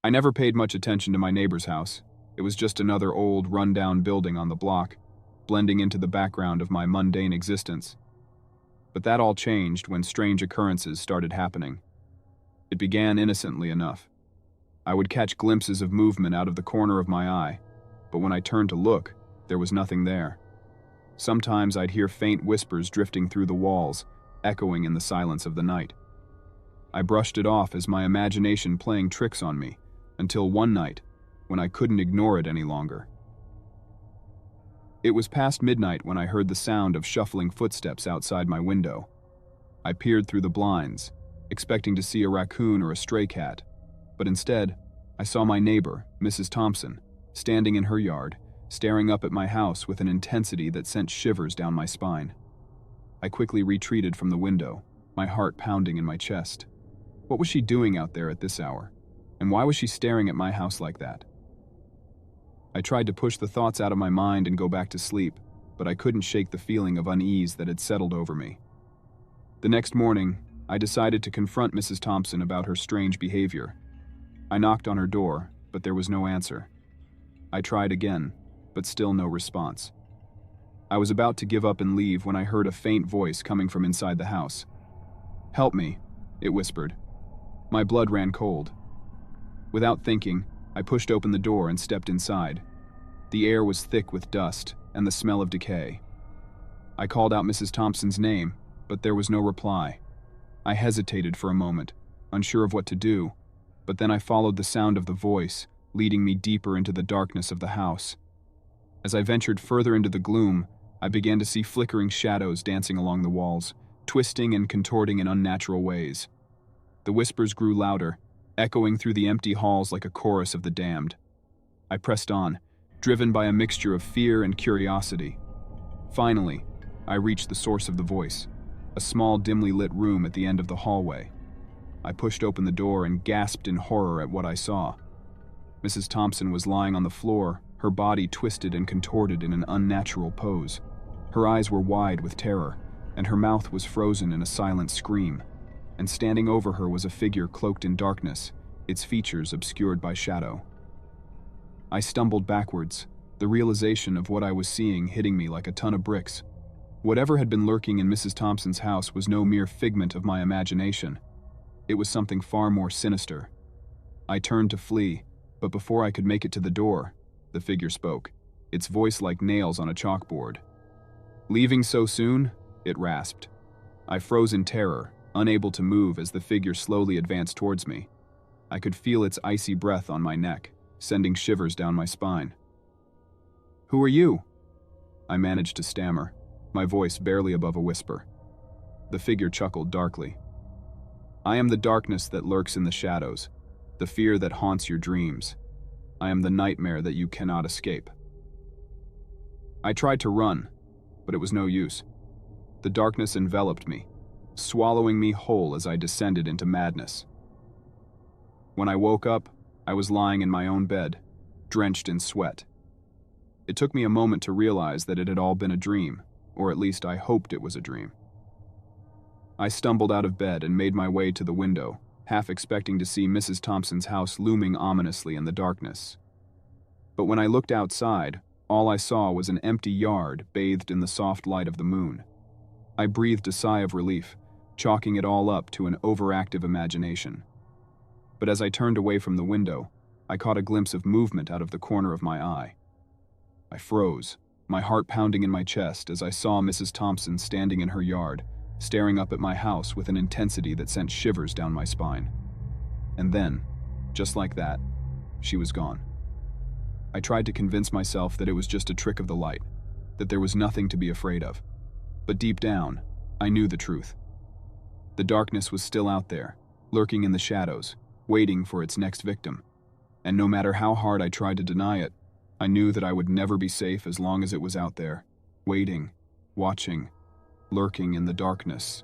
I never paid much attention to my neighbor's house. It was just another old, run-down building on the block, blending into the background of my mundane existence. But that all changed when strange occurrences started happening. It began innocently enough. I would catch glimpses of movement out of the corner of my eye, but when I turned to look, there was nothing there. Sometimes I'd hear faint whispers drifting through the walls, echoing in the silence of the night. I brushed it off as my imagination playing tricks on me, until one night, when I couldn't ignore it any longer. It was past midnight when I heard the sound of shuffling footsteps outside my window. I peered through the blinds, expecting to see a raccoon or a stray cat, but instead, I saw my neighbor, Mrs. Thompson, standing in her yard, staring up at my house with an intensity that sent shivers down my spine. I quickly retreated from the window, my heart pounding in my chest. What was she doing out there at this hour? And why was she staring at my house like that? I tried to push the thoughts out of my mind and go back to sleep, but I couldn't shake the feeling of unease that had settled over me. The next morning, I decided to confront Mrs. Thompson about her strange behavior. I knocked on her door, but there was no answer. I tried again, but still no response. I was about to give up and leave when I heard a faint voice coming from inside the house. "Help me," it whispered. My blood ran cold. Without thinking, I pushed open the door and stepped inside. The air was thick with dust and the smell of decay. I called out Mrs. Thompson's name, but there was no reply. I hesitated for a moment, unsure of what to do, but then I followed the sound of the voice, leading me deeper into the darkness of the house. As I ventured further into the gloom, I began to see flickering shadows dancing along the walls, twisting and contorting in unnatural ways. The whispers grew louder, echoing through the empty halls like a chorus of the damned. I pressed on, driven by a mixture of fear and curiosity. Finally, I reached the source of the voice, a small, dimly lit room at the end of the hallway. I pushed open the door and gasped in horror at what I saw. Mrs. Thompson was lying on the floor, her body twisted and contorted in an unnatural pose. Her eyes were wide with terror, and her mouth was frozen in a silent scream. And standing over her was a figure cloaked in darkness, its features obscured by shadow. I stumbled backwards, the realization of what I was seeing hitting me like a ton of bricks. Whatever had been lurking in Mrs. Thompson's house was no mere figment of my imagination. It was something far more sinister. I turned to flee, but before I could make it to the door, the figure spoke, its voice like nails on a chalkboard. "Leaving so soon?" it rasped. I froze in terror, unable to move as the figure slowly advanced towards me. I could feel its icy breath on my neck, sending shivers down my spine. "Who are you?" I managed to stammer, my voice barely above a whisper. The figure chuckled darkly. "I am the darkness that lurks in the shadows, the fear that haunts your dreams. I am the nightmare that you cannot escape." I tried to run, but it was no use. The darkness enveloped me, swallowing me whole as I descended into madness. When I woke up, I was lying in my own bed, drenched in sweat. It took me a moment to realize that it had all been a dream, or at least I hoped it was a dream. I stumbled out of bed and made my way to the window, half expecting to see Mrs. Thompson's house looming ominously in the darkness. But when I looked outside, all I saw was an empty yard bathed in the soft light of the moon. I breathed a sigh of relief, chalking it all up to an overactive imagination. But as I turned away from the window, I caught a glimpse of movement out of the corner of my eye. I froze, my heart pounding in my chest as I saw Mrs. Thompson standing in her yard, staring up at my house with an intensity that sent shivers down my spine. And then, just like that, she was gone. I tried to convince myself that it was just a trick of the light, that there was nothing to be afraid of. But deep down, I knew the truth. The darkness was still out there, lurking in the shadows, waiting for its next victim. And no matter how hard I tried to deny it, I knew that I would never be safe as long as it was out there, waiting, watching, lurking in the darkness.